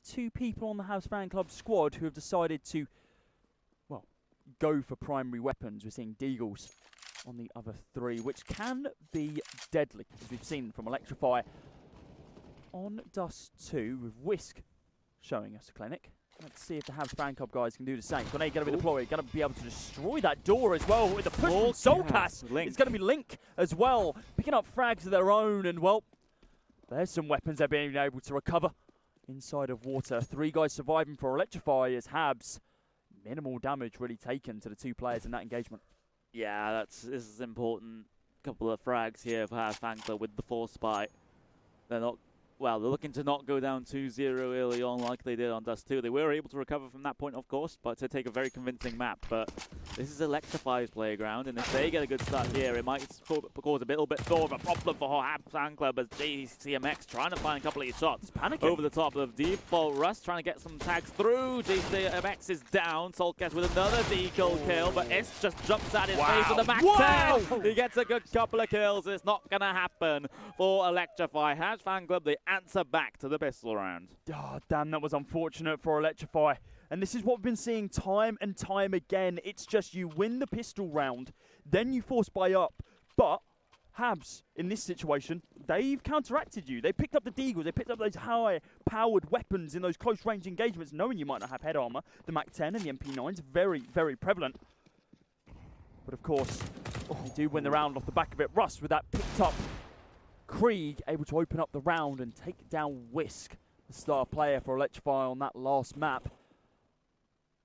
two people on the HaBzz Fan Club squad who have decided to, well, go for primary weapons. We're seeing Deagles on the other three, which can be deadly, as we've seen from Electrify on Dust 2, with Whisk showing us a clinic. Let's see if the HaBzz Fan Club guys can do the same. Grenade going to be deployed, going to be able to destroy that door as well with the push from Soulcast. It's going to be Link as well, picking up frags of their own, and well, there's some weapons they're being able to recover inside of water. 3 guys surviving for Electrify as HaBzz. Minimal damage really taken to the 2 players in that engagement. Yeah, this is important. Couple of frags here for HaBzz Fan Club with the Force Spy. They're not, well, they're looking to not go down 2-0 early on like they did on Dust 2. They were able to recover from that point, of course, but to take a very convincing map. But this is Electrify's playground, and if they get a good start here, it might cause a little bit more of a problem for HaBzz Fan Club as JCMX trying to find a couple of shots over the top of Default Rust, trying to get some tags through. JCMX is down. Soulcast with another decal kill, but S just jumps at his face with a max 10. He gets a good couple of kills. It's not going to happen for Electrify. HaBzz Fan Club, they answer back to the pistol round. Oh, damn, that was unfortunate for Electrify. And this is what we've been seeing time and time again. It's just you win the pistol round, then you force buy up. But HaBzz, in this situation, they've counteracted you. They picked up the Deagles. They picked up those high-powered weapons in those close-range engagements, knowing you might not have head armor. The MAC-10 and the MP9's very, very prevalent. But of course, you do win the round off the back of it. Rust with that picked up Krieg, able to open up the round and take down Whisk, the star player for Electrify on that last map.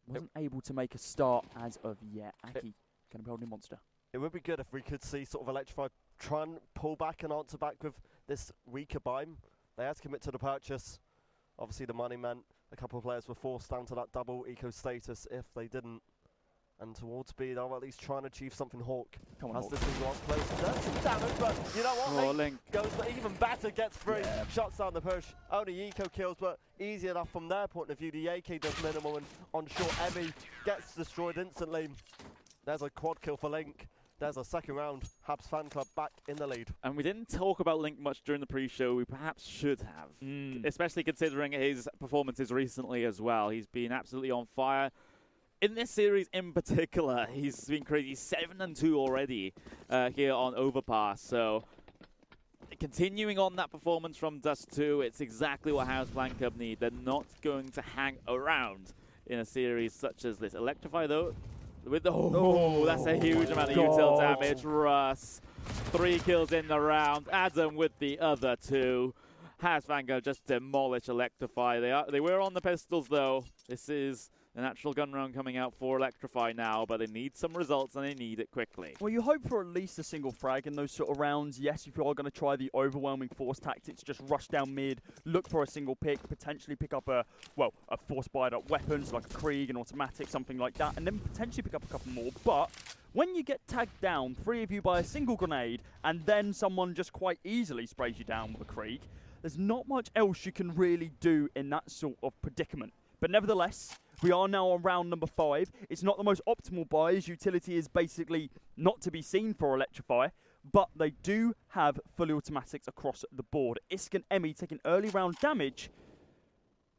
Wasn't able to make a start as of yet. Aki going to be holding Monster. It would be good if we could see sort of Electrify try and pull back and answer back with this weaker BIME. They had to commit to the purchase. Obviously the money meant a couple of players were forced down to that double eco status if they didn't. And towards B, they'll at least try and achieve something. Hawk. Come on, as Hawk. this thing got close. Does some damage, but you know what? Link goes for even better, gets free, shuts down the push. Only eco kills, but easy enough from their point of view. The AK does minimal, and on short, Emmy gets destroyed instantly. There's a quad kill for Link. There's a second round. HaBzz Fan Club back in the lead. And we didn't talk about Link much during the pre-show. We perhaps should have, especially considering his performances recently as well. He's been absolutely on fire. In this series in particular, he's been crazy. 7-2 already here on Overpass. So continuing on that performance from Dust 2, it's exactly what HaBzz Fan Club need. They're not going to hang around in a series such as this. Electrify though, with the that's a huge amount of util damage. Russ, 3 kills in the round. Adam with the other 2. HaBzz Fan Club just demolish Electrify. They were on the pistols though. This is a natural gun round coming out for Electrify now, but they need some results and they need it quickly. Well, you hope for at least a single frag in those sort of rounds. Yes, if you are going to try the overwhelming force tactics, just rush down mid, look for a single pick, potentially pick up a force buyed up weapons like a Krieg, an automatic, something like that, and then potentially pick up a couple more. But when you get tagged down, 3 of you by a single grenade, and then someone just quite easily sprays you down with a Krieg, there's not much else you can really do in that sort of predicament. But nevertheless, we are now on round number 5. It's not the most optimal buy, as utility is basically not to be seen for Electrify, but they do have fully automatics across the board. Isk and Emmy taking early round damage,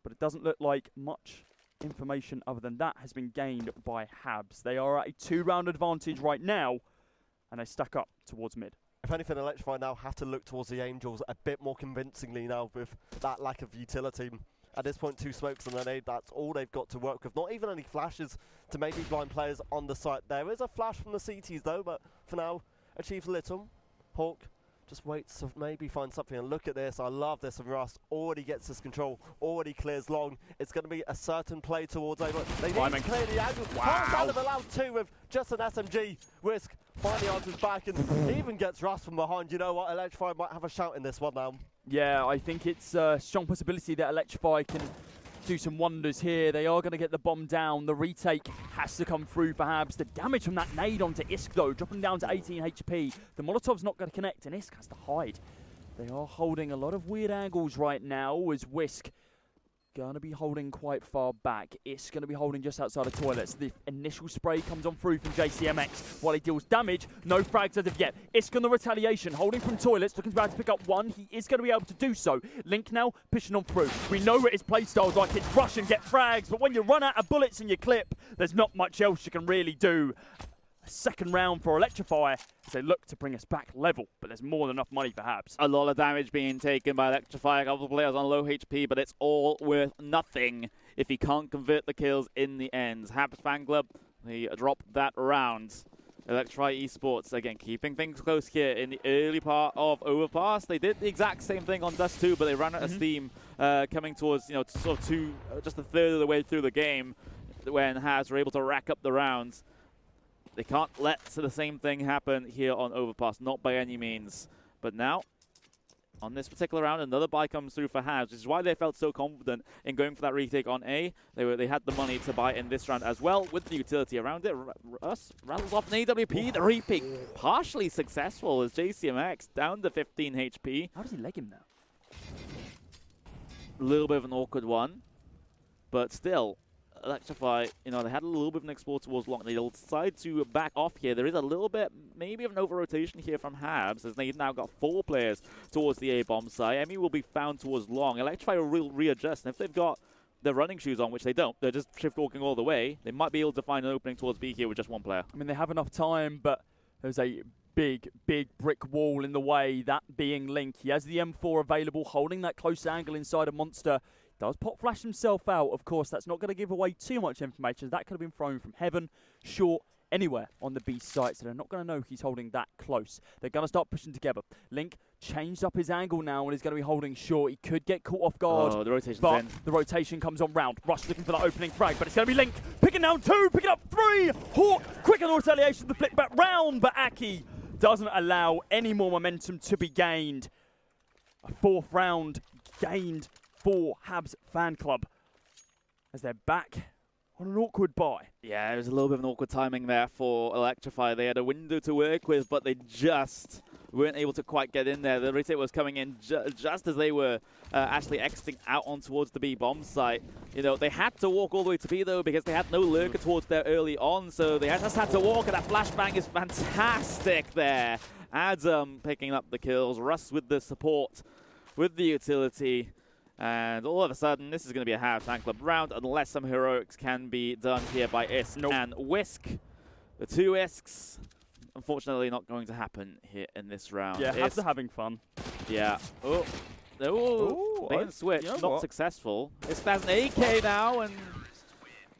but it doesn't look like much information other than that has been gained by HaBzz. They are at a 2-round advantage right now, and they stack up towards mid. If anything, Electrify now have to look towards the Angels a bit more convincingly now with that lack of utility. At this point, 2 smokes and a nade, that's all they've got to work with. Not even any flashes to maybe blind players on the site. There is a flash from the CTs though, but for now, achieves little. Hawk just waits to maybe find something, and look at this. I love this, and Rust already gets this control, already clears long. It's going to be a certain play towards over. They need to clear the angle. Wow. Allowed 2 with just an SMG. Whisk finally answers back and even gets Rust from behind. You know what? Electrify might have a shout in this one now. Yeah, I think it's a strong possibility that Electrify can do some wonders here. They are going to get the bomb down. The retake has to come through for HaBzz. The damage from that nade onto Isk, though, dropping down to 18 HP. The Molotov's not going to connect, and Isk has to hide. They are holding a lot of weird angles right now as Whisk Gonna be holding quite far back. It's gonna be holding just outside of toilets. The initial spray comes on through from JCMX while he deals damage. No frags as of yet. It's gonna retaliation, holding from toilets, looking to pick up one. He is gonna be able to do so. Link now pushing on through. We know what his playstyle's like. It's rush and get frags, but when you run out of bullets in your clip, there's not much else you can really do. A second round for Electrify as they look to bring us back level, but there's more than enough money for HaBzz. A lot of damage being taken by Electrify, a couple of players on low HP, but it's all worth nothing if he can't convert the kills in the end. HaBzz FANCLUB, they dropped that round. Electrify Esports, again, keeping things close here in the early part of Overpass. They did the exact same thing on Dust 2, but they ran out of steam coming towards, sort of just a third of the way through the game when HaBzz were able to rack up the rounds. They can't let the same thing happen here on Overpass, not by any means. But now, on this particular round, another buy comes through for HaBzz, which is why they felt so confident in going for that retake on A. They had the money to buy in this round as well, with the utility around it. Russ rattles off an AWP, the repick partially successful as JCMX down to 15 HP. How does he leg him now? A little bit of an awkward one, but still. Electrify, they had a little bit of an explore towards long. They'll decide to back off here. There is a little bit, maybe of an over-rotation here from HaBzz, as they've now got 4 players towards the A-bomb side. Emmy will be found towards long. Electrify will readjust, and if they've got their running shoes on, which they don't, they're just shift walking all the way, they might be able to find an opening towards B here with just one player. I mean, they have enough time, but there's a big brick wall in the way, that being Link. He has the M4 available, holding that close angle inside a Monster. Does pop flash himself out. Of course, that's not going to give away too much information. That could have been thrown from heaven, short, anywhere on the B site, so they're not going to know he's holding that close. They're going to start pushing together. Link changed up his angle now and he's going to be holding short. He could get caught off guard. Oh, the rotation's but in. The rotation comes on round. Rush looking for that opening frag, but it's going to be Link picking down 2, picking up 3. Hawk, quick on the retaliation, the flick back round, but Aki doesn't allow any more momentum to be gained. A 4th round gained for HaBzz FANCLUB as they're back on an awkward buy. Yeah, it was a little bit of an awkward timing there for Electrify. They had a window to work with, but they just weren't able to quite get in there. The retake was coming in just as they were actually exiting out on towards the B bomb site. They had to walk all the way to B though because they had no lurker towards there early on, so they just had to walk, and that flashbang is fantastic there. Adam picking up the kills, Russ with the support, with the utility. And all of a sudden, this is going to be a HaBzz FANCLUB round, unless some heroics can be done here by Isk and Whisk. The 2 Isks, unfortunately, not going to happen here in this round. Yeah, HaBzz are having fun. Yeah. Oh, they can switch. Not successful. Isk has an AK now, and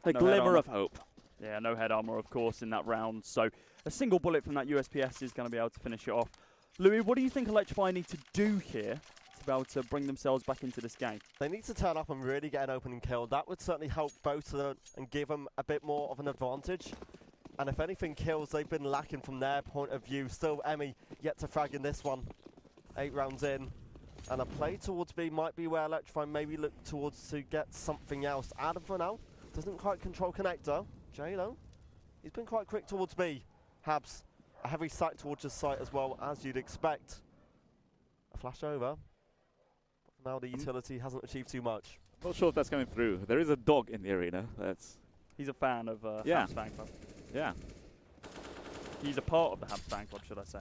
a glimmer of hope. Yeah, no head armor, of course, in that round. So a single bullet from that USPS is going to be able to finish it off. Louis, what do you think Electrify need to do here to be able to bring themselves back into this game? They need to turn up and really get an opening kill. That would certainly help both of them and give them a bit more of an advantage. And if anything, kills they've been lacking from their point of view. Still, Emmy yet to frag in this one. 8 rounds in. And a play towards B might be where Electrify maybe look towards to get something else. Adam for now doesn't quite control connector. J-Lo, he's been quite quick towards B. HaBzz, a heavy sight towards his site as well, as you'd expect. A flash over. Now the utility hasn't achieved too much. Not sure if that's coming through. There is a dog in the arena. He's a fan of HaBzz FANCLUB. Yeah. He's a part of the HaBzz FANCLUB, should I say.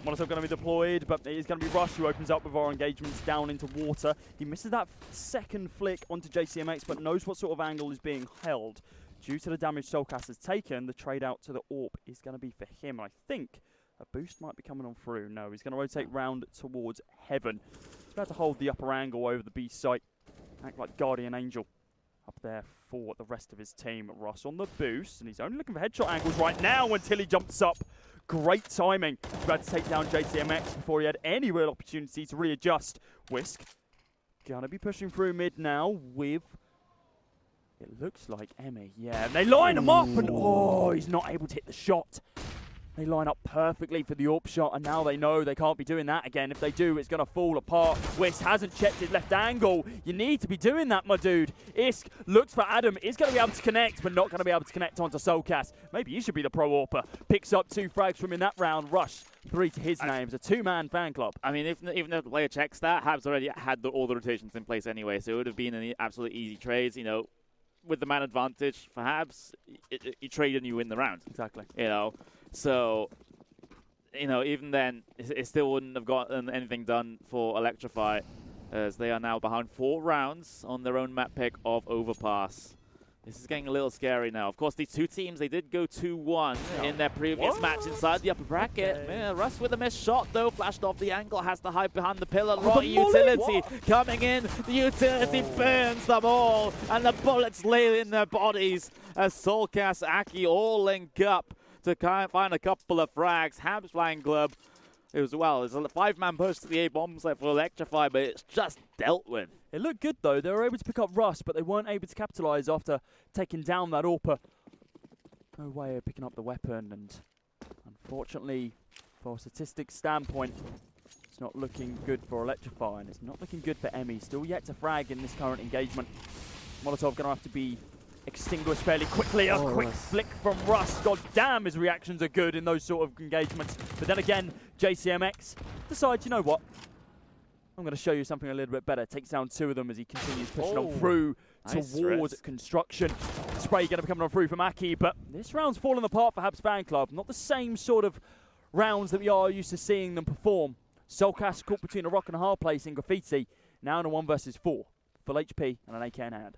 Molotov going to be deployed, but it is going to be Rush who opens up with our engagements down into water. He misses that second flick onto JCMX, but knows what sort of angle is being held. Due to the damage Soulcast has taken, the trade out to the AWP is going to be for him. I think a boost might be coming on through. No, he's going to rotate round towards Heaven. He's about to hold the upper angle over the B site. Act like Guardian Angel up there for the rest of his team. Russ on the boost, and he's only looking for headshot angles right now until he jumps up. Great timing. He's about to take down JCMX before he had any real opportunity to readjust. Whisk gonna be pushing through mid now with, it looks like Emmy. Yeah, and they line him up, and oh, he's not able to hit the shot. They line up perfectly for the AWP shot, and now they know they can't be doing that again. If they do, it's going to fall apart. Wisp hasn't checked his left angle. You need to be doing that, my dude. Isk looks for Adam. Is going to be able to connect, but not going to be able to connect onto Soulcast. Maybe you should be the pro AWPer. Picks up 2 frags from in that round. Rush 3 to his name. It's a 2-man fan club. I mean, even if the player checks that, HaBzz already had all the rotations in place anyway, so it would have been an absolutely easy trade. You know, with the man advantage for HaBzz, you trade and you win the round. Exactly. You know, so... You know, even then, it still wouldn't have gotten anything done for Electrify, as they are now behind 4 rounds on their own map pick of Overpass. This is getting a little scary now. Of course, these 2 teams, they did go 2-1 in their previous match inside the upper bracket. Okay. Yeah, Russ with a missed shot, though. Flashed off the angle, has the hype behind the pillar. Right utility coming in. The utility burns them all, and the bullets lay in their bodies as Soulcast, Aki all link up to find a couple of frags. HaBzz FANCLUB, it was a 5-man push to the A bomb site for Electrify, but it's just dealt with. It looked good, though. They were able to pick up Russ, but they weren't able to capitalize after taking down that AWPer. No way of picking up the weapon, and unfortunately, for a statistics standpoint, it's not looking good for Electrify, and it's not looking good for Emmy. Still yet to frag in this current engagement. Molotov going to have to be extinguished fairly quickly. A quick flick from Russ. God damn, his reactions are good in those sort of engagements. But then again, JCMX decides, you know what? I'm going to show you something a little bit better. Takes down 2 of them as he continues pushing on through towards construction. Spray going to be coming on through from Aki, but this round's fallen apart for HaBzz FANCLUB. Not the same sort of rounds that we are used to seeing them perform. Soulcast caught between a rock and a hard place in Graffiti. Now in a 1 versus 4. Full HP and an AK in hand.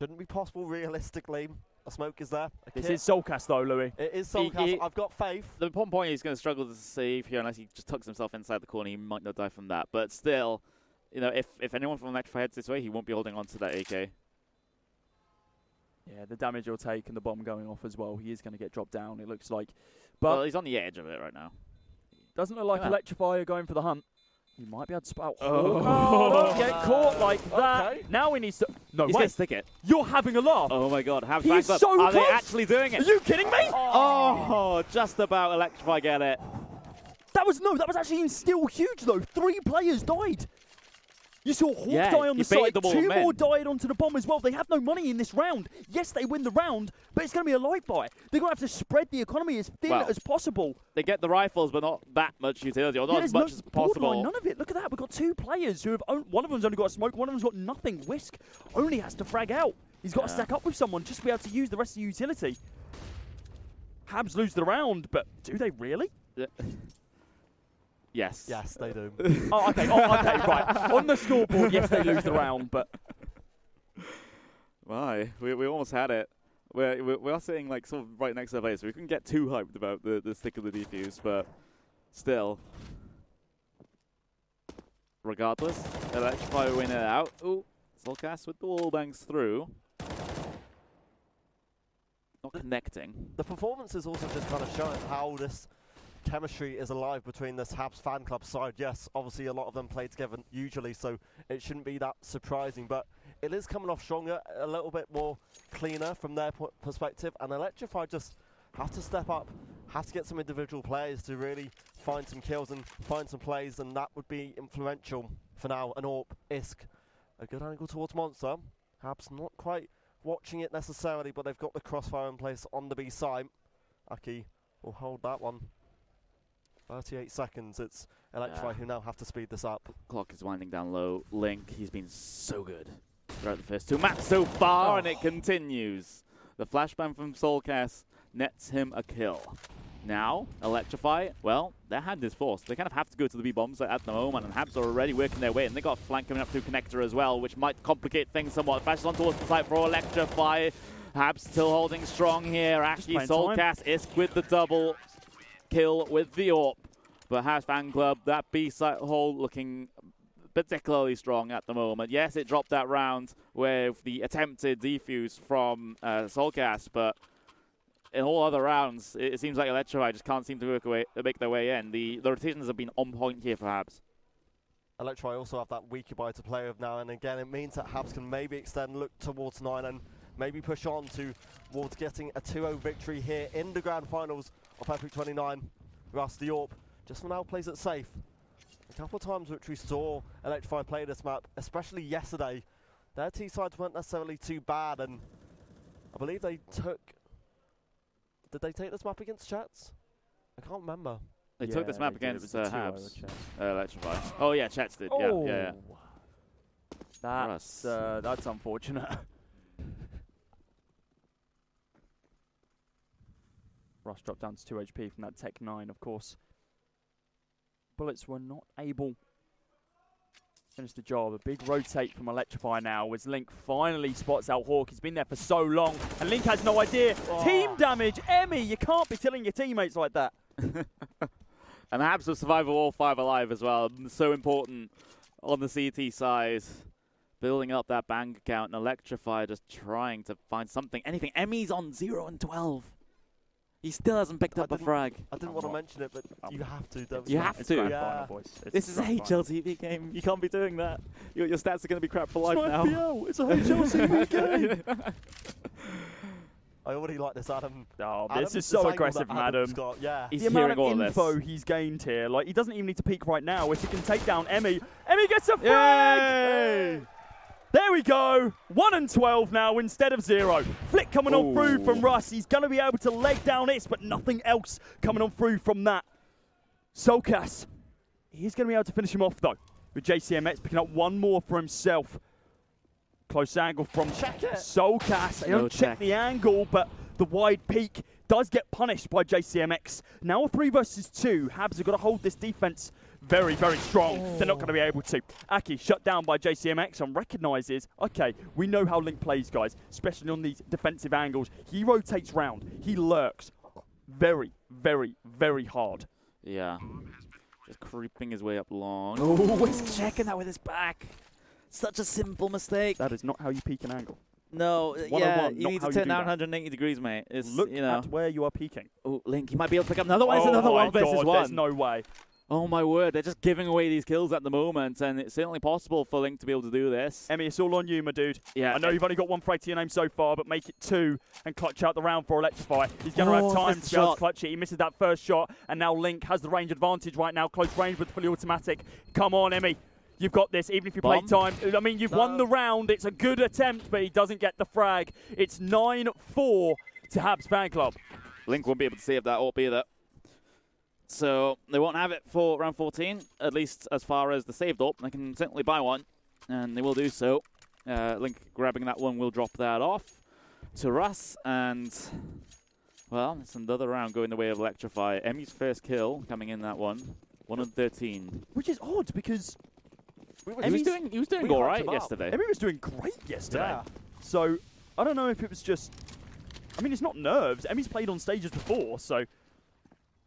Shouldn't be possible realistically. A smoke is there. This is Soulcast though, Louis. It is Soulcast. I've got faith. The one point he's going to struggle to save here unless he just tucks himself inside the corner. He might not die from that. But still, you know, if anyone from Electrify heads this way, he won't be holding on to that AK. Yeah, the damage he'll take and the bomb going off as well. He is going to get dropped down, it looks like. But well, he's on the edge of it right now. Doesn't look like Electrify are going for the hunt. He might be able to spout. Oh, don't get caught like that. Okay. Now he needs to. No, he's wait. going to stick it. You're having a laugh. Oh my god. HaBzz He's FANCLUB. so Are close. they actually doing it? Are you kidding me? Oh, just about Electrify get it. That was actually still huge though. 3 players died. You saw Hawk die on the side. 2 more died onto the bomb as well. They have no money in this round. Yes, they win the round, but it's going to be a light buy. They're going to have to spread the economy as thin as possible. They get the rifles, but not that much utility, or not as much as possible. None of it. Look at that. We've got 2 players who have. One of them's only got a smoke. One of them's got nothing. Whisk only has to frag out. He's got to stack up with someone just to be able to use the rest of the utility. HaBzz lose the round, but do they really? Yes. Yes, they do. Okay, right. On the scoreboard, yes, they lose the round, but... Why? We almost had it. We are sitting like sort of right next to the place, so we couldn't get too hyped about the stick of the defuse, but still. Regardless, Electrify win it out. Ooh, Soulcast with the wall bangs through. Not connecting. The performance is also just kind of showing how this chemistry is alive between this HaBzz FANCLUB side. Yes, obviously a lot of them play together usually, so it shouldn't be that surprising, but it is coming off stronger, a little bit more cleaner from their perspective, and Electrify just have to step up, have to get some individual players to really find some kills and find some plays, and that would be influential for now. An AWP, Isk, a good angle towards Monster. HaBzz not quite watching it necessarily, but they've got the crossfire in place on the B side. Aki will hold that one. 38 seconds, it's Electrify who now have to speed this up. Clock is winding down low. Link, he's been so good throughout the first 2 maps so far, and it continues. The flashbang from Soulcast nets him a kill. Now, Electrify, well, their hand is forced. They kind of have to go to the B bomb site at the moment, and HaBzz are already working their way, and they got a flank coming up through Connector as well, which might complicate things somewhat. Flashes on towards the site for Electrify. HaBzz still holding strong here. Aki, Soulcast, Isk with the double kill with the AWP. But HaBzz FANCLUB, that B site hole looking particularly strong at the moment. Yes, it dropped that round with the attempted defuse from Soulcast, but in all other rounds, it seems like Electrify just can't seem to make their way in. The rotations have been on point here for HaBzz. Electrify also have that weaker buy to play with now, and again, it means that HaBzz can maybe extend, look towards 9, and maybe push on towards getting a 2-0 victory here in the grand finals of Epic 29. Russ the Orb just for now plays it safe. A couple of times which we saw Electrify play this map, especially yesterday, their T-sides weren't necessarily too bad, and I believe they took... Did they take this map against Chats? I can't remember. They took this map against HaBzz Electrify. Oh yeah, Chats did. Oh. Yeah. That's unfortunate. Rush dropped down to 2 HP from that Tech 9, of course. Bullets were not able to finish the job. A big rotate from Electrify now as Link finally spots out Hawk. He's been there for so long, and Link has no idea. Oh. Team damage, Emmy, you can't be killing your teammates like that. And HaBzz will survive all 5 alive as well. So important on the CT side. Building up that bank account, and Electrify just trying to find something, anything. Emmy's on 0 and 12. He still hasn't picked up a frag. I didn't want to mention it, but you have to, don't you? Have to. Yeah. This is a HLTV game. You can't be doing that. Your stats are going to be crap for life now. FPL. It's a HLTV game. I already like this, Adam. Oh, this is so aggressive from Adam. Yeah. He's the amount all of info he's gained here, like he doesn't even need to peek right now. If he can take down Emmy, Emmy gets a frag! Yay! There we go. 1 and 12 now instead of 0. Flick coming on through from Russ. He's going to be able to leg down this, but nothing else coming on through from that. Solkas, he's going to be able to finish him off, though, with JCMX picking up one more for himself. Close angle from Solkas. They don't check the angle, but the wide peak does get punished by JCMX. Now a 3 versus 2. HaBzz have got to hold this defense very, very strong. They're not going to be able to. Aki shut down by JCMX and recognizes, okay, we know how Link plays, guys, especially on these defensive angles. He rotates round. He lurks very, very, very hard. Yeah. Just creeping his way up long. Oh, he's checking that with his back. Such a simple mistake. That is not how you peek an angle. No, yeah, you need to turn down 180 degrees, mate. Look at where you are peeking. Oh, Link, he might be able to pick up another one. It's another 1 versus 1. There's no way. Oh my word, they're just giving away these kills at the moment, and it's certainly possible for Link to be able to do this. Emmy, it's all on you, my dude. Yeah. I know you've only got 1 frag to your name so far, but make it 2 and clutch out the round for Electrify. He's going to have time to be able to clutch it. He misses that first shot, and now Link has the range advantage right now. Close range with fully automatic. Come on, Emmy. You've got this, even if you play time. I mean, you've won the round. It's a good attempt, but he doesn't get the frag. It's 9-4 to HaBzz FANCLUB. Link won't be able to save that AWP either. So they won't have it for round 14, at least as far as the saved AWP. They can certainly buy one, and they will do so. Link grabbing that one will drop that off to Russ, and, well, it's another round going the way of Electrify. Emmy's first kill coming in that one, 1 and 13. Which is odd, because he was doing all right yesterday. Emmy was doing great yesterday. Yeah. So I don't know if it was just... I mean, it's not nerves. Emmy's played on stages before, so...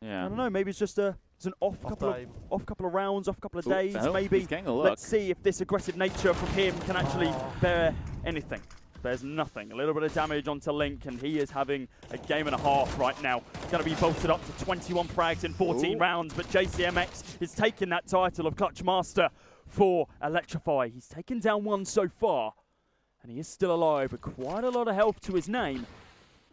Yeah. I don't know, maybe it's just it's an off couple of rounds, off couple of days, maybe. He's getting a look. Let's see if this aggressive nature from him can actually bear anything. There's nothing. A little bit of damage onto Link, and he is having a game and a half right now. Going to be bolted up to 21 frags in 14 rounds, but JCMX is taking that title of Clutch Master for Electrify. He's taken down 1 so far, and he is still alive with quite a lot of health to his name.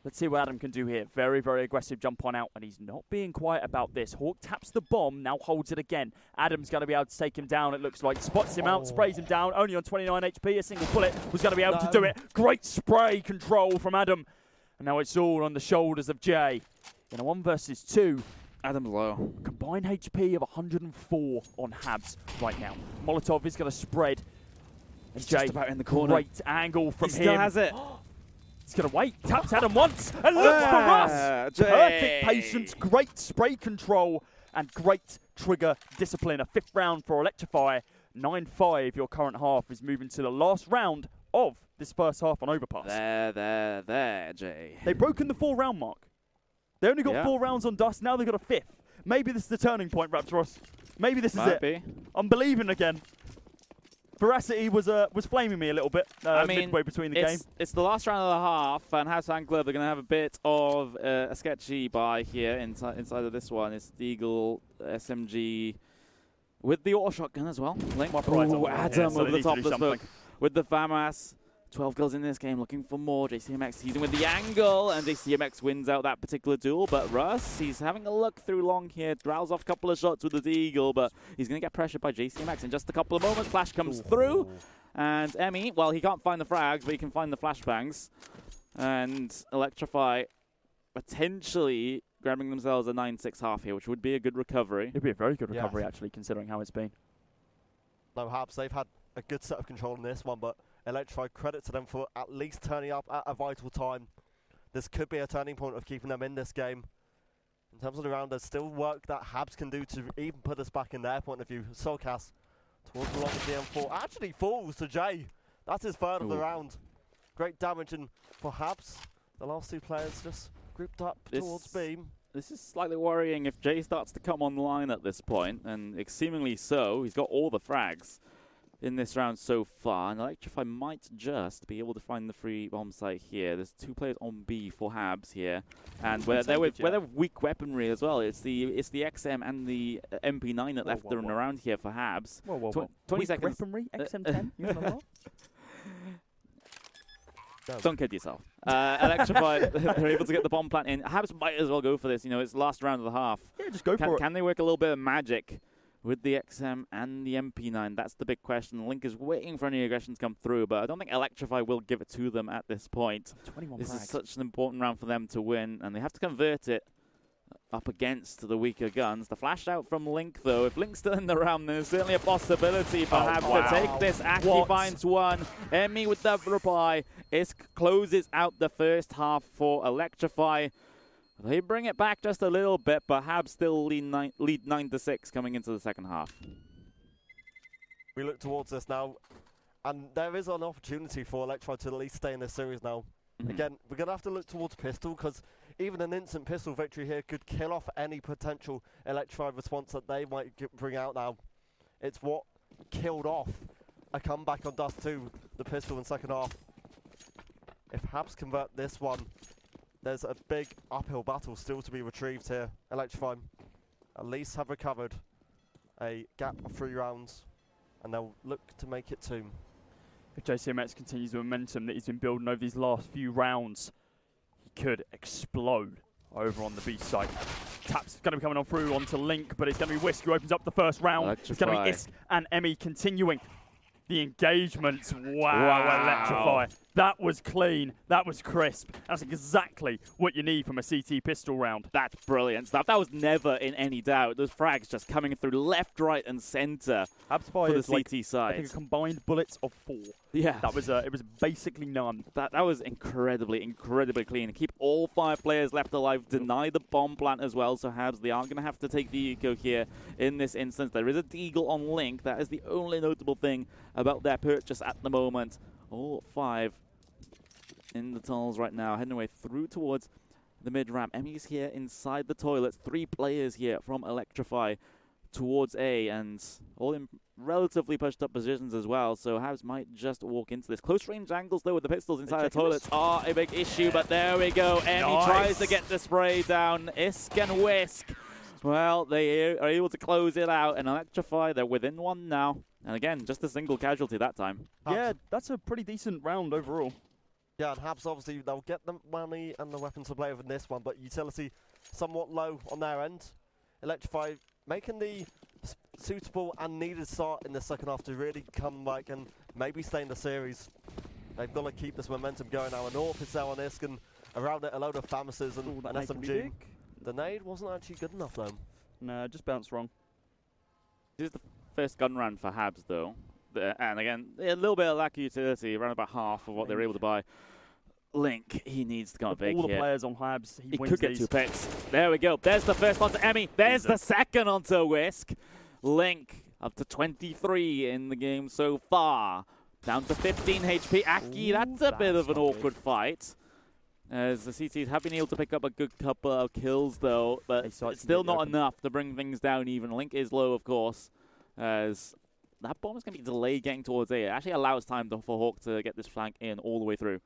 Let's see what Adam can do here. Very, very aggressive jump on out, and he's not being quiet about this. Hawk taps the bomb, now holds it again. Adam's going to be able to take him down, it looks like. Spots him out, sprays him down, only on 29 HP. A single bullet was going to be able to do it. Great spray control from Adam. And now it's all on the shoulders of Jay. In a 1 versus 2. Adam's low. Combined HP of 104 on HaBzz right now. Molotov is going to spread. And Jay, just about in the corner. Great angle from him. He still has it. He's going to wait. Taps Adam once and looks for Russ. Perfect patience, great spray control, and great trigger discipline. A 5th round for Electrify. 9-5, your current half is moving to the last round of this first half on Overpass. There, Jay. They've broken the 4-round mark. They only got 4 rounds on Dust. Now they've got a 5th. Maybe this is the turning point, Raptoros. Maybe this is it. Be. I'm believing again. Veracity was flaming me a little bit midway between the game. It's the last round of the half, and HaBzz FANCLUB are going to have a bit of a sketchy buy here inside of this one. It's the Eagle SMG with the auto shotgun as well. Link. Adam over the top of the smoke with the FAMAS. 12 kills in this game, looking for more. JCMX teasing with the angle, and JCMX wins out that particular duel. But Russ, he's having a look through long here, draws off a couple of shots with the Deagle, but he's going to get pressured by JCMX in just a couple of moments. Flash comes through, and Emmy, well, he can't find the frags, but he can find the flashbangs. And Electrify potentially grabbing themselves a 9-6 half here, which would be a good recovery. It'd be a very good recovery, actually, considering how it's been. No, HaBzz, they've had a good set of control in this one, but Electrify, credit to them for at least turning up at a vital time. This could be a turning point of keeping them in this game. In terms of the round, there's still work that HaBzz can do to even put us back in their point of view. Solcas towards the long DM4 actually falls to Jay. That's his third of the round. Great damage in for HaBzz. The last two players just grouped up towards Beam. This is slightly worrying if Jay starts to come online at this point, and seemingly so. He's got all the frags in this round so far, and Electrify might just be able to find the free bomb site here. There's 2 players on B for HaBzz here, and where they're weak weaponry as well. It's the XM and the MP9 that left them around here for HaBzz. 20 seconds. Weaponry, XM10. You know what? Don't kid yourself. Electrify, they're able to get the bomb plant in. HaBzz might as well go for this. You know, it's last round of the half. Yeah, just go for it. Can they work a little bit of magic with the XM and the MP9? That's the big question. Link is waiting for any aggression to come through, but I don't think Electrify will give it to them at this point. 21 This frags. is such an important round for them to win, and they have to convert it up against the weaker guns. The flash out from Link, though. If Link's still in the round, there's certainly a possibility for HaBzz to take this. Aki finds one. Emmy with the reply. Isk closes out the first half for Electrify. They bring it back just a little bit, but HaBzz still lead 9-6 coming into the second half. We look towards this now, and there is an opportunity for Electrify to at least stay in this series now. Again, we're going to have to look towards pistol, because even an instant pistol victory here could kill off any potential Electrify response that they might bring out now. It's what killed off a comeback on Dust 2, the pistol in second half. If HaBzz convert this one, there's a big uphill battle still to be retrieved here. Electrify at least have recovered a gap of 3 rounds, and they'll look to make it 2. If JCMX continues the momentum that he's been building over these last few rounds, he could explode over on the B site. Tap's going to be coming on through onto Link, but it's going to be Whisk who opens up the first round. Electrify. It's going to be Isk and Emmy continuing the engagements. Wow, Electrify. That was clean. That was crisp. That's exactly what you need from a CT pistol round. That's brilliant stuff. That was never in any doubt. Those frags just coming through left, right, and center for the CT side. I think a combined bullets of 4. Yeah, that was it was basically none. That was incredibly clean. Keep all 5 players left alive. Deny the bomb plant as well. So HaBzz, they are going to have to take the eco here in this instance. There is a Deagle on Link. That is the only notable thing about their purchase at the moment. All 5 in the tunnels right now, heading away through towards the mid-ramp. Emmy's here inside the toilets. 3 players here from Electrify towards A, and all in relatively pushed up positions as well, so HaBzz might just walk into this. Close range angles, though, with the pistols inside the toilets are a big issue, but there we go. Emmy tries to get the spray down. Isk and Whisk, well, they are able to close it out, and Electrify, they're within 1 now. And again, just a single casualty that time. Yeah, that's a pretty decent round overall. Yeah, and HaBzz, obviously, they'll get the money and the weapons to play with in this one, but utility somewhat low on their end. Electrify making the suitable and needed start in the second half to really come back and maybe stay in the series. They've got to keep this momentum going now. And North is now on Isk, and around it a load of Famises and an SMG. The nade wasn't actually good enough, though. No, just bounced wrong. This is the first gun run for HaBzz, though. And again, a little bit of lack of utility, around about half of what they were able to buy. Link, he needs to come big all the here. players on HaBzz, he wins could get 2 picks. There we go. There's the first onto Emmy. There's the second onto Whisk. Link up to 23 in the game so far. Down to 15 HP. Aki, that's a bit of an awkward fight. As the CTs have been able to pick up a good couple of kills, though, but it's still not enough to bring things down even. Link is low, of course, as that bomb is going to be delayed getting towards A. It actually allows time for Hawk to get this flank in all the way through.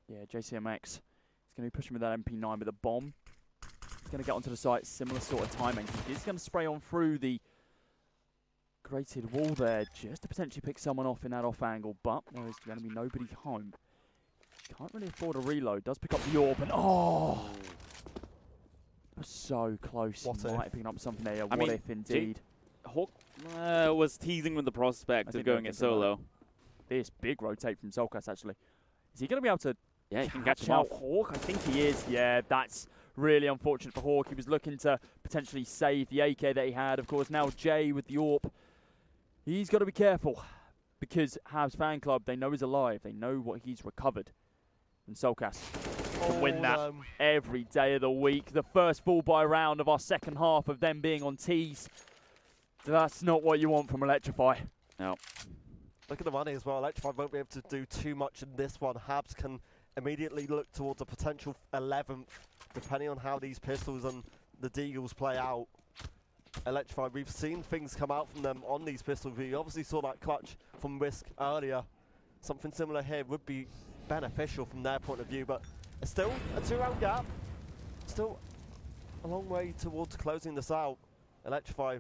Yeah, JCMX is going to be pushing with that MP9 with a bomb. He's going to get onto the site, similar sort of timing. He's going to spray on through the integrated wall there just to potentially pick someone off in that off angle, but there is going to be nobody home. Can't really afford a reload. Does pick up the orb, and oh! So close. What He if? might have picked up something there. I What mean, if indeed? Hawk was teasing with the prospect of going it solo. This big rotate from Zolkas, actually. Is he going to be able to Yeah, he can catch him out off. Hawk? I think he is. Yeah, that's really unfortunate for Hawk. He was looking to potentially save the AK that he had. Of course, now Jay with the AWP. He's got to be careful because HaBzz Fan Club, they know he's alive. They know what he's recovered. And Zolkas can win that every day of the week. The first full buy round of our second half of them being on tees. That's not what you want from Electrify. No. Look at the money as well. Electrify won't be able to do too much in this one. HaBzz can immediately look towards a potential 11th, depending on how these pistols and the Deagles play out. Electrify, we've seen things come out from them on these pistols. We obviously saw that clutch from Risk earlier. Something similar here would be beneficial from their point of view, but it's still a 2-round gap. Still a long way towards closing this out. Electrify,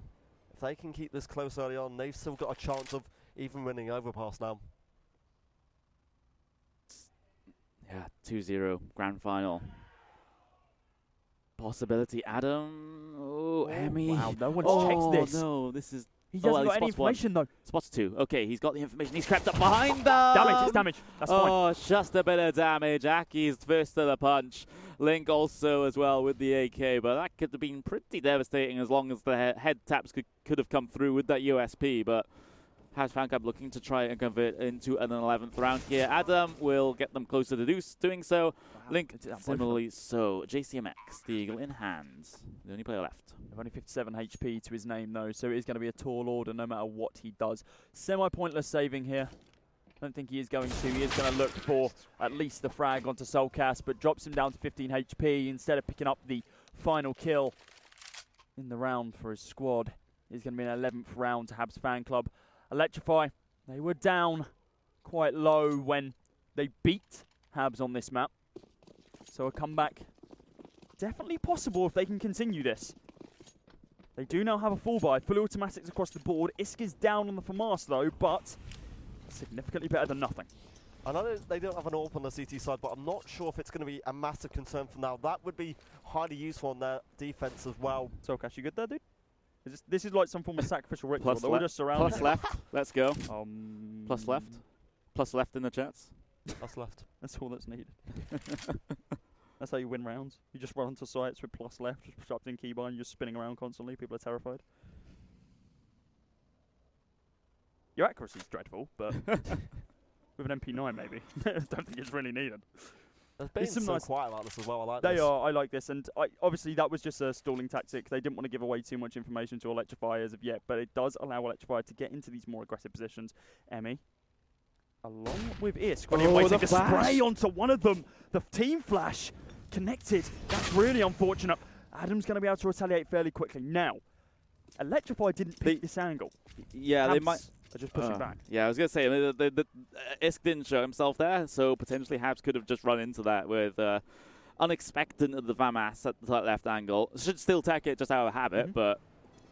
if they can keep this close early on, they've still got a chance of even winning Overpass now. Yeah, 2-0 grand final. Possibility, Adam. Oh, Emmy. Wow, no one Oh, checks this. no, this is... He hasn't well, he got any spots one. information, though. Spots 2. Okay, he's got the information. He's crept up behind them. Damage, it's damage. That's fine. Oh, just a bit of damage. Aki's first to the punch. Link also as well with the AK, but that could have been pretty devastating as long as the head taps could have come through with that USP, but HaBzz FanClub looking to try and convert into an 11th round here. Adam will get them closer to doing so. Wow, Link similarly so. JCMX, the eagle in hands. The only player left. Only 57 HP to his name, though, so it is going to be a tall order no matter what he does. Semi-pointless saving here. I don't think he is going to. He is going to look for at least the frag onto Zolkas, but drops him down to 15 HP instead of picking up the final kill in the round for his squad. It's going to be an 11th round to HaBzz Fan Club. Electrify, they were down quite low when they beat HaBzz on this map. So a comeback definitely possible if they can continue this. They do now have a full buy, fully automatics across the board. Isk is down on the FAMAS though, but significantly better than nothing. I know they don't have an AWP on the CT side, but I'm not sure if it's going to be a massive concern for now. That would be highly useful on their defense as well. Zolkas, you good there, dude? This is like some form of sacrificial ritual. They're all just surrounding Plus left. Let's go. Plus left. Plus left in the chats. That's left. That's all that's needed. That's how you win rounds. You just run onto sites with plus left, just shoved in keybind, and you're just spinning around constantly. People are terrified. Your accuracy is dreadful, but with an MP9 maybe. I don't think it's really needed. There's been some so nice quiet about this as well. I like They this. are. I like this, and obviously that was just a stalling tactic. They didn't want to give away too much information to Electrify as of yet, but it does allow Electrify to get into these more aggressive positions. Emmy, along with Isk, when waiting to spray onto one of them. The team flash connected. That's really unfortunate. Adam's going to be able to retaliate fairly quickly. Now, Electrify didn't pick this angle. Yeah, they might. Are just pushing back. Yeah, I was going to say, Isk didn't show himself there, so potentially HaBzz could have just run into that with unexpected the FAMAS at the left angle. Should still take it just out of habit, but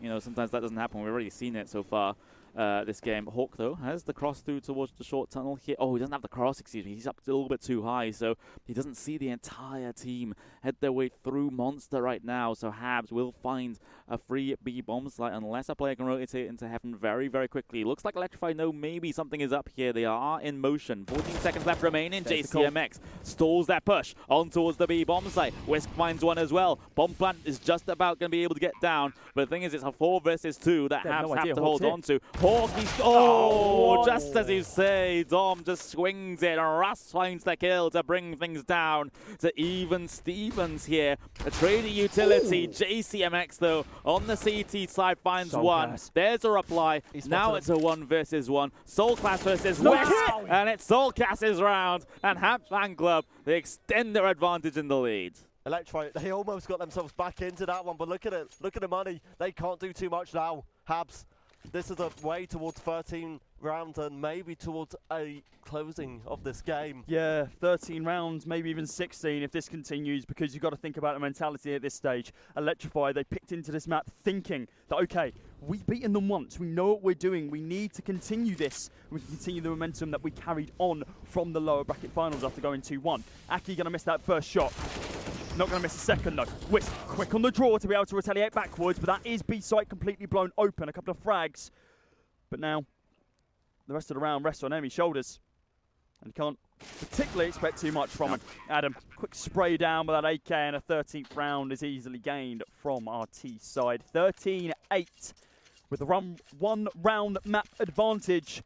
you know sometimes that doesn't happen. We've already seen it so far this game. Hawk, though, has the cross through towards the short tunnel here. Oh, he doesn't have the cross, excuse me. He's up a little bit too high, so he doesn't see the entire team head their way through Monster right now. So HaBzz will find a free B-bomb site unless a player can rotate into heaven very, very quickly. Looks like Electrify know maybe something is up here. They are in motion. 14 seconds left remaining. JCMX stalls that push on towards the B-bomb site. Whisk finds one as well. Bomb plant is just about going to be able to get down, but the thing is, it's a 4 versus 2 that HaBzz have to hold on to. Hawk, just as you say, Dom just swings it. Russ finds the kill to bring things down to even Stevens here. A trading utility. JCMX, though, on the CT side finds one. There's a reply. Now it's a 1 versus 1. Zolkas versus Whisk, and it's Zolkas' round. And HaBzz Fan Club, they extend their advantage in the lead. Electrify, they almost got themselves back into that one, but look at it. Look at the money. They can't do too much now. HaBzz, this is a way towards 13 rounds and maybe towards a closing of this game. Yeah, 13 rounds, maybe even 16 if this continues, because you've got to think about the mentality at this stage. Electrify, they picked into this map thinking that, okay, we've beaten them once. We know what we're doing. We need to continue this. We can continue the momentum that we carried on from the lower bracket finals after going 2-1. Aki going to miss that first shot. Not going to miss a second, though. Wisp quick on the draw to be able to retaliate backwards, but that is B site completely blown open. A couple of frags. But now, the rest of the round rests on Emi's shoulders. And you can't particularly expect too much from him. Adam, quick spray down with that AK, and a 13th round is easily gained from our T side. 13-8 with a one round map advantage.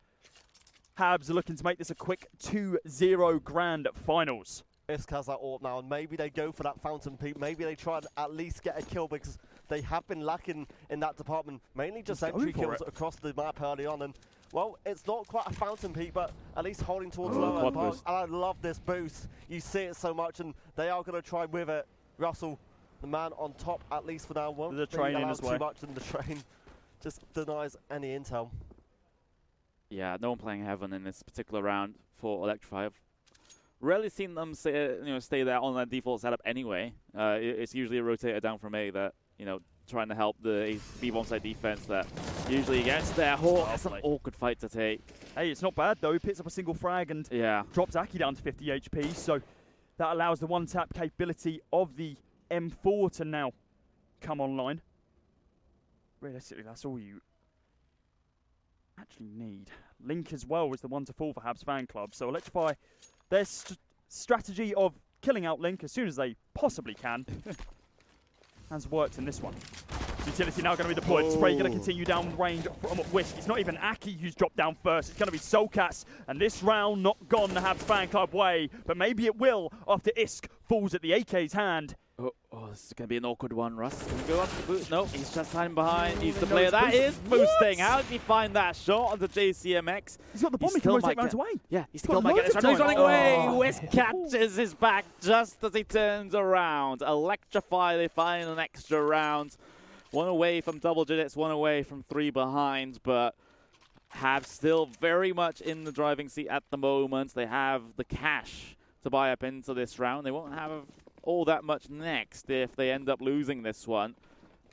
HaBzz are looking to make this a quick 2-0 grand finals. ISK has that AWP now, and maybe they go for that fountain peak. Maybe they try and at least get a kill, because they have been lacking in that department. Mainly just entry kills across the map early on. And well, it's not quite a fountain peak, but at least holding towards lower park. And I love this boost. You see it so much, and they are going to try with it. Russell, the man on top, at least for now, won't be allowed too much in the train. Just denies any intel. Yeah, no one playing Heaven in this particular round for Electrify. I've rarely seen them stay there on that default setup anyway. It's usually a rotator down from A that, trying to help the B-bomb side defense that usually gets there. That's an awkward fight to take. Hey, it's not bad though. He picks up a single frag and drops Aki down to 50 HP. So that allows the one-tap capability of the M4 to now come online. Realistically, that's all you actually need. Link as well was the one to fall for HaBzz FANCLUB. So Electrify, their strategy of killing out Link as soon as they possibly can has worked in this one. Utility now going to be deployed. Spray going to continue down range from Wisp. It's not even Aki who's dropped down first. It's going to be Solcas. And this round not gone the HaBzz FANCLUB way. But maybe it will after ISK falls at the AK's hand. Oh, this is going to be an awkward one. Russ is going to go up to boost. No, he's just hiding behind. He's the player that is boosting. How did he find that shot on the JCMX? He's got the bomb. He can rotate rounds away. Yeah, he still might get this round. He's running away. Wisp catches his back just as he turns around. Electrify, they find an extra round. One away from double digits, one away from 3 behind, but HaBzz still very much in the driving seat at the moment. They have the cash to buy up into this round. They won't have all that much next if they end up losing this one.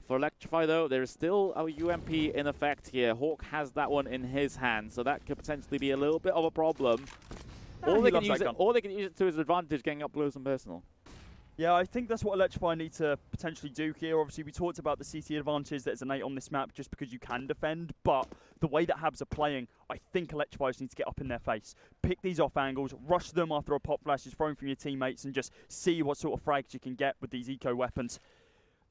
For Electrify, though, there is still a UMP in effect here. Hawk has that one in his hand, so that could potentially be a little bit of a problem. Or they can use it to his advantage, getting up close and personal. Yeah, I think that's what Electrify need to potentially do here. Obviously, we talked about the CT advantage that is innate on this map just because you can defend, but the way that HaBzz are playing, I think Electrify just need to get up in their face. Pick these off angles, rush them after a pop flash is thrown from your teammates, and just see what sort of frags you can get with these eco weapons.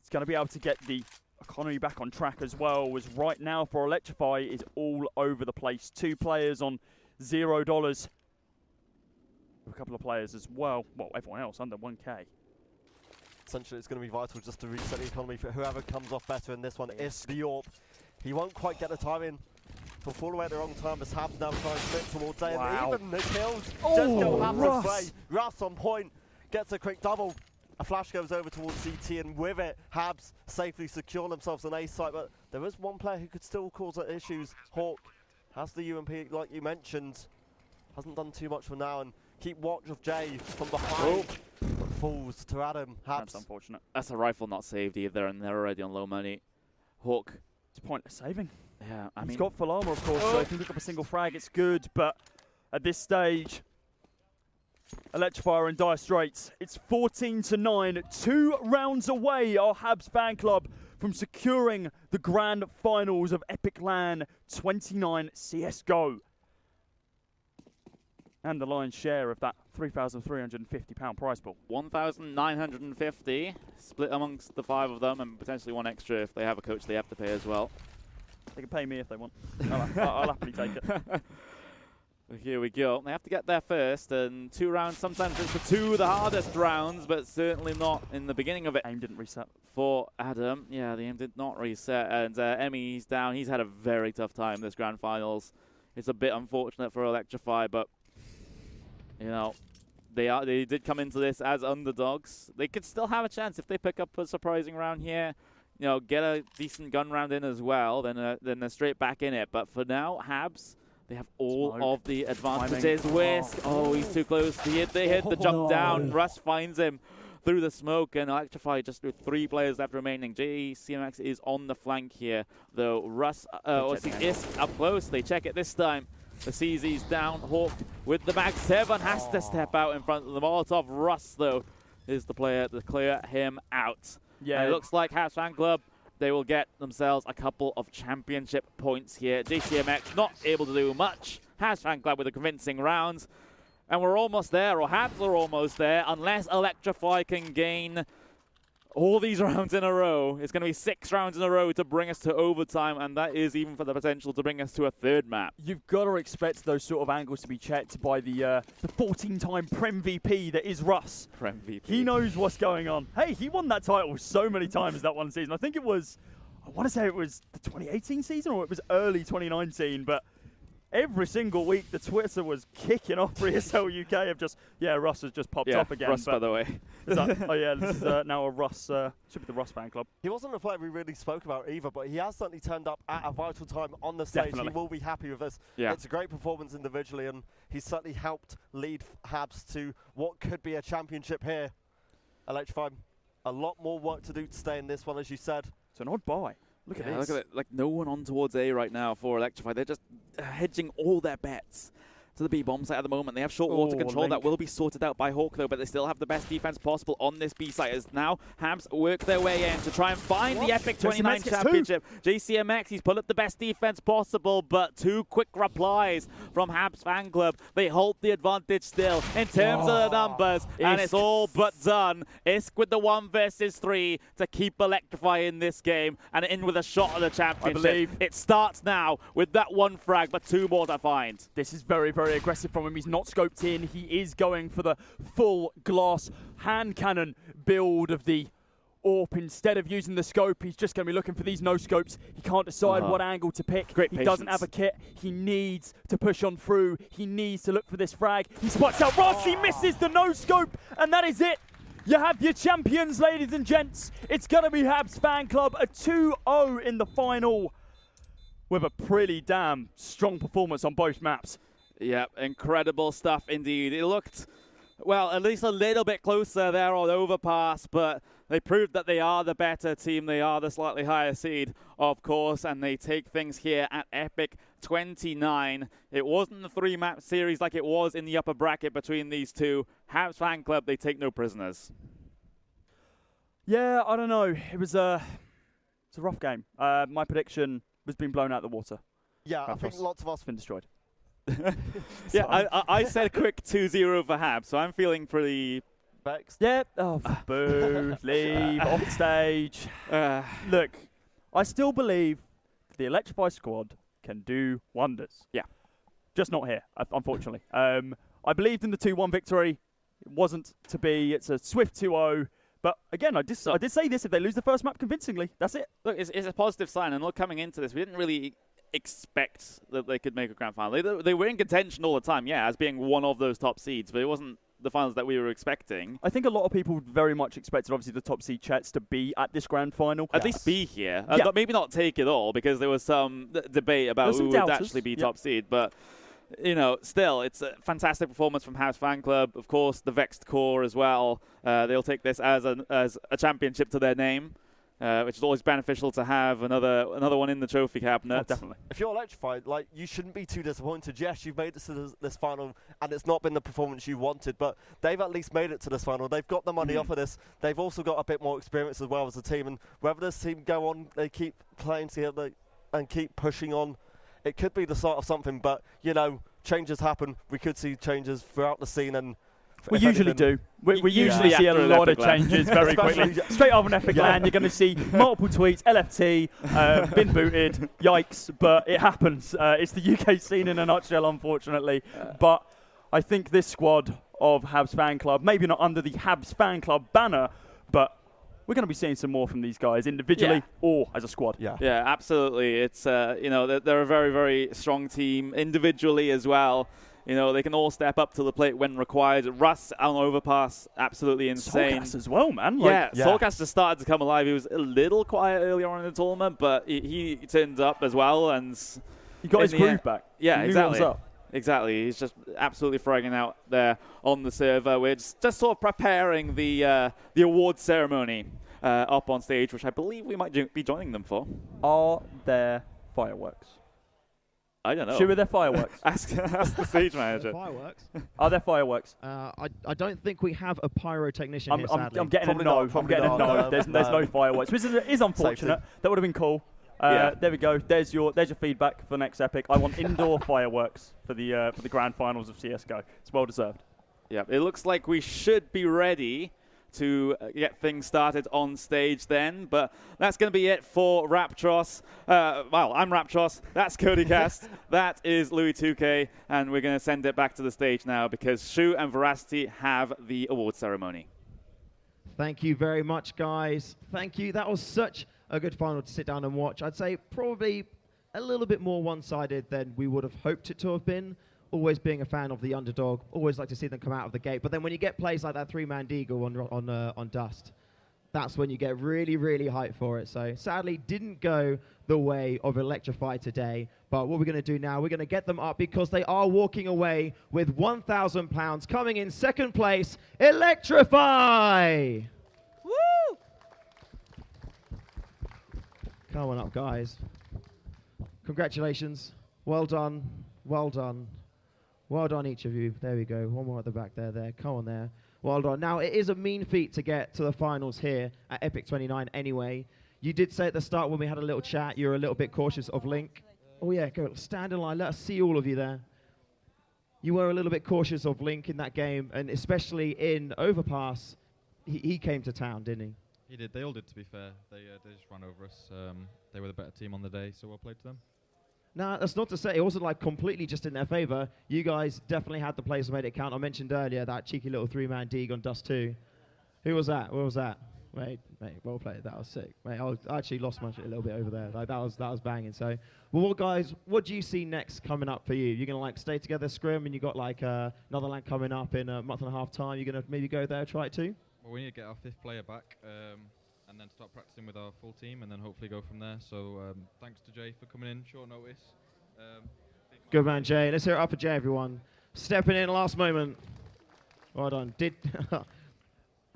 It's going to be able to get the economy back on track as well, as right now for Electrify is all over the place. 2 players on $0. A couple of players as well. Well, everyone else under 1K. Essentially, it's going to be vital just to reset the economy for whoever comes off better in this one. Is the AWP. He won't quite get the time in. He'll fall away at the wrong time as HaBzz now trying to split towards A. And even the kills just go HaBzz's way. Russ on point, gets a quick double. A flash goes over towards CT, and with it, HaBzz safely secure themselves an A site. But there is one player who could still cause issues. Hawk has the UMP, like you mentioned. Hasn't done too much for now, and keep watch of Jay from behind. Falls to Adam. HaBzz. That's unfortunate. That's a rifle not saved either, and they're already on low money. Hawk. It's pointless saving. Yeah, he's got full armor, of course, so if you pick up a single frag, it's good. But at this stage, Electrify are in dire straits. It's 14-9. 2 rounds away are HaBzz FANCLUB from securing the grand finals of Epic LAN 29 CSGO. And the lion's share of that £3,350 prize pool. 1,950 split amongst the 5 of them, and potentially 1 extra if they have a coach they have to pay as well. They can pay me if they want. I'll happily take it. Here we go. They have to get there first, and 2 rounds. Sometimes it's the 2 of the hardest rounds, but certainly not in the beginning of it. Aim didn't reset. For Adam, yeah, the aim did not reset, and Emmy's down. He's had a very tough time this grand finals. It's a bit unfortunate for Electrify, but they did come into this as underdogs. They could still have a chance if they pick up a surprising round here. Get a decent gun round in as well. Then they're straight back in it. But for now, HaBzz, they have all of the advantages. Wisp, he's too close. They hit the jump down. Russ finds him. through the smoke, and Electrify just with 3 players left remaining. JCMX is on the flank here, though. Russ is up close. They check it this time. The CZ's down. Hawk with the Mag 7 has to step out in front of the Molotov. Russ, though, is the player to clear him out. Yeah, and it looks like HaBzz FANCLUB, they will get themselves a couple of championship points here. JCMX not able to do much. HaBzz FANCLUB with a convincing round. And we're almost there, or HaBzz are almost there, unless Electrify can gain all these rounds in a row. It's going to be 6 rounds in a row to bring us to overtime, and that is even for the potential to bring us to a 3rd map. You've got to expect those sort of angles to be checked by the 14-time Prem VP that is Russ. Prem VP. He knows what's going on. Hey, he won that title so many times that one season. I think it was, I want to say it was the 2018 season or it was early 2019, but every single week the Twitter was kicking off for ESL UK of just, Russ has just popped up again. Russ, by the way. This is now a Russ, should be the Russ fan club. He wasn't a player we really spoke about either, but he has certainly turned up at a vital time on the stage. Definitely. He will be happy with this. Yeah. It's a great performance individually, and he's certainly helped lead HaBzz to what could be a championship here. Electrify, a lot more work to do to stay in this one, as you said. It's an odd buy. Look at this. Look at it. Like, no one on towards A right now for Electrify. They're just hedging all their bets to the B-bomb site at the moment. They have short water control. Link. That will be sorted out by Hawk, though, but they still have the best defense possible on this B site as now HaBzz work their way in to try and find the Epic 29 championship. JCMX, he's put up the best defense possible, but 2 quick replies from HaBzz FANCLUB. They hold the advantage still in terms of the numbers, and it's all but done. Isk with the 1 versus 3 to keep Electrify in this game and in with a shot at the championship. I believe it starts now with that 1 frag, but 2 more to find. This is very, very aggressive from him. He's not scoped in. He is going for the full glass hand cannon build of the AWP. Instead of using the scope, he's just going to be looking for these no scopes. He can't decide what angle to pick. He doesn't have a kit. He needs to push on through. He needs to look for this frag. He spots out Ross. He misses the no scope, and that is it. You have your champions, ladies and gents. It's going to be HaBzz FANCLUB, a 2-0 in the final with a pretty damn strong performance on both maps. Yeah, incredible stuff indeed. It looked, well, at least a little bit closer there on Overpass, but they proved that they are the better team. They are the slightly higher seed, of course, and they take things here at Epic 29. It wasn't the 3-map series like it was in the upper bracket between these two. HaBzz FANCLUB, they take no prisoners. Yeah, I don't know. It's a rough game. My prediction was being blown out of the water. Yeah, I think lots of us been destroyed. Yeah, I said quick 2-0 for HaBzz, so I'm feeling pretty vexed. Yeah. Oh, boo. Leave. Off the stage. Look, I still believe the Electrify squad can do wonders. Yeah. Just not here, unfortunately. I believed in the 2-1 victory. It wasn't to be. It's a swift 2-0. But again, I did say this, if they lose the first map convincingly, that's it. Look, it's a positive sign, and look, coming into this, we didn't really expect that they could make a grand final. They were in contention all the time, as being one of those top seeds, but it wasn't the finals that we were expecting. I think a lot of people very much expected, obviously, the top seed Chets to be at this grand final. At least be here. But maybe not take it all, because there was some debate about who would actually be top seed, but you know, still, it's a fantastic performance from HaBzz FANCLUB. Of course, the Vexed Core as well. They'll take this as a championship to their name, which is always beneficial to have another one in the trophy cabinet. Oh, definitely. If you're Electrified, like, you shouldn't be too disappointed. Yes, you've made it to this final, and it's not been the performance you wanted, but they've at least made it to this final. They've got the money off of this. They've also got a bit more experience as well as a team, and whether this team go on, they keep playing together and keep pushing on, it could be the start of something, but, you know, changes happen. We could see changes throughout the scene, and we usually do. We usually see a lot of changes very quickly. Straight off an Epic LAN, you're going to see multiple tweets, LFT, been booted, yikes, but it happens. It's the UK scene in a nutshell, unfortunately. But I think this squad of HaBzz FANCLUB, maybe not under the HaBzz FANCLUB banner, but we're going to be seeing some more from these guys individually or as a squad. Yeah, absolutely. It's you know, they're a very, very strong team individually as well. You know, they can all step up to the plate when required. Russ on Overpass, absolutely insane. Solgas as well, man. Solgas just started to come alive. He was a little quiet earlier on in the tournament, but he turned up as well, and he got his groove back. Yeah, exactly. Exactly. He's just absolutely fragging out there on the server. We're just sort of preparing the award ceremony up on stage, which I believe we might be joining them for. Are there fireworks? I don't know. Shoot with their fireworks. ask the stage manager. Fireworks? Are there fireworks? I don't think we have a pyrotechnician here, sadly. I'm getting Probably a no. not, I'm getting a probably no. not. There's no fireworks, which is unfortunate. That would have been cool. Yeah. There we go. There's your feedback for the next Epic. I want indoor fireworks for the grand finals of CS:GO. It's well deserved. Yeah, it looks like we should be ready to get things started on stage then, but that's going to be it for Raptros. Well, I'm Raptros, that's Cody Cast, that is Louis 2K, and we're going to send it back to the stage now because Shu and Veracity have the award ceremony. Thank you very much, guys. Thank you. That was such a good final to sit down and watch. I'd say probably a little bit more one-sided than we would have hoped it to have been. Always being a fan of the underdog, always like to see them come out of the gate. But then when you get plays like that three-man deagle on Dust, that's when you get really, really hyped for it. So sadly, didn't go the way of Electrify today. But what we're going to do now, we're going to get them up because they are walking away with £1,000. Coming in second place, Electrify! Woo! Come on up, guys. Congratulations. Well done. Well done. Well done, each of you. There we go. One more at the back there. Come on there. Well done. Now, it is a mean feat to get to the finals here at Epic 29 anyway. You did say at the start when we had a little chat, you were a little bit cautious of Link. Oh, yeah, go stand in line. Let us see all of you there. You were a little bit cautious of Link in that game, and especially in Overpass, he came to town, didn't he? He did. They all did, to be fair. They just ran over us. They were the better team on the day, so well played to them. No, that's not to say it wasn't like completely just in their favor. You guys definitely had the plays that made it count. I mentioned earlier that cheeky little three-man dig on Dust 2. Who was that? What was that? Mate, well played. That was sick. Mate, I actually lost my shit a little bit over there. Like, that was banging. So, well, guys, what do you see next coming up for you? You're gonna like stay together, scrim, and you got like another LAN coming up in a month and a half time. You're gonna maybe go there, try it too. Well, we need to get our 5th player back, and then start practicing with our full team, and then hopefully go from there. So, thanks to Jay for coming in, short notice. Good man, Jay. Let's hear it up for Jay, everyone. Stepping in last moment. Well done.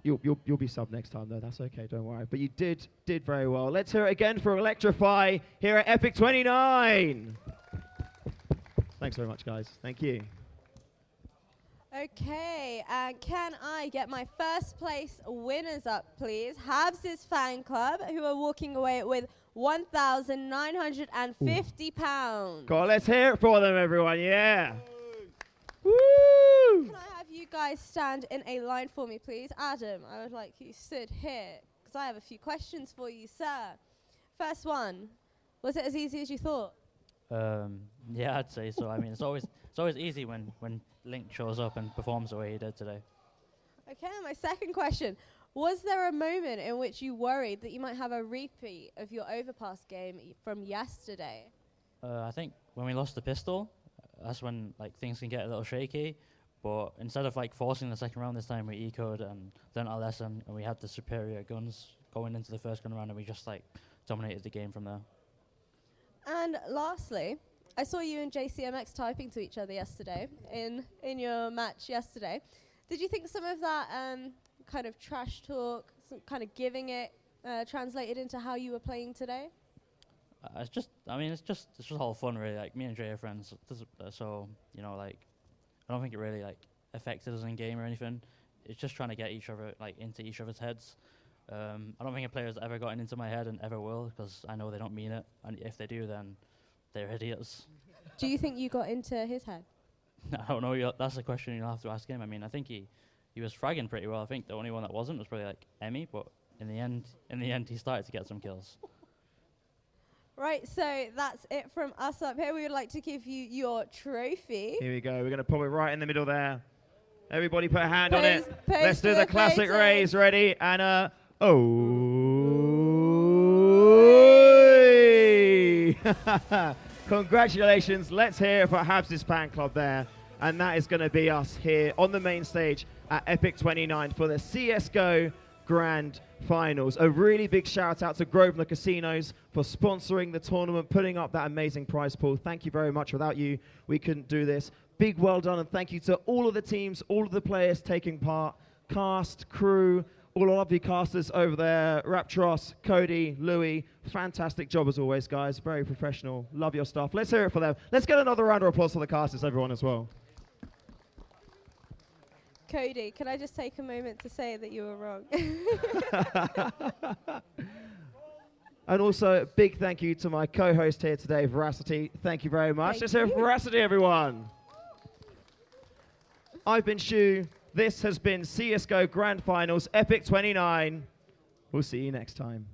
You'll be sub next time though. That's okay. Don't worry. But you did very well. Let's hear it again for Electrify here at Epic 29. Thanks very much, guys. Thank you. Okay, can I get my first place winners up, please? HaBzz FANCLUB, who are walking away with £1,950. Go on, let's hear it for them, everyone. Yeah. Woo! Can I have you guys stand in a line for me, please? Adam, I would like you stood here, because I have a few questions for you, sir. First one, was it as easy as you thought? Yeah, I'd say so. I mean, it's always easy when Link shows up and performs the way he did today. Okay, my second question. Was there a moment in which you worried that you might have a repeat of your Overpass game from yesterday? I think when we lost the pistol, that's when like things can get a little shaky. But instead of like forcing the second round this time, we ecoed and learned our lesson, and we had the superior guns going into the first gun round, and we just like dominated the game from there. And lastly, I saw you and JCMX typing to each other yesterday in your match yesterday. Did you think some of that kind of trash talk, some kind of giving it, translated into how you were playing today? It's just all fun really. Like me and Jay are friends, so you know, like I don't think it really like affected us in game or anything. It's just trying to get each other like into each other's heads. I don't think a player's ever gotten into my head and ever will, because I know they don't mean it, and if they do, then they're idiots. Do you think you got into his head? I don't know. That's a question you'll have to ask him. I mean, I think he was fragging pretty well. I think the only one that wasn't was probably like Emmy, but in the end, he started to get some kills. Right, so that's it from us up here. We would like to give you your trophy. Here we go. We're going to pop it right in the middle there. Everybody put a hand on it. Pose Let's do the classic photos. raise. Ready? And congratulations. Let's hear it for HaBzz FANCLUB there. And that is going to be us here on the main stage at Epic 29 for the CS:GO Grand Finals. A really big shout out to Grosvenor Casinos for sponsoring the tournament, putting up that amazing prize pool. Thank you very much. Without you, we couldn't do this. Big well done, and thank you to all of the teams, all of the players taking part, cast, crew, all our lovely casters over there, Raptros, Cody, Louis. Fantastic job as always, guys. Very professional. Love your stuff. Let's hear it for them. Let's get another round of applause for the casters, everyone, as well. Cody, can I just take a moment to say that you were wrong? And also, a big thank you to my co-host here today, Veracity. Thank you very much. Let's hear it for Veracity, everyone. I've been Shu. This has been CSGO Grand Finals Epic 29. We'll see you next time.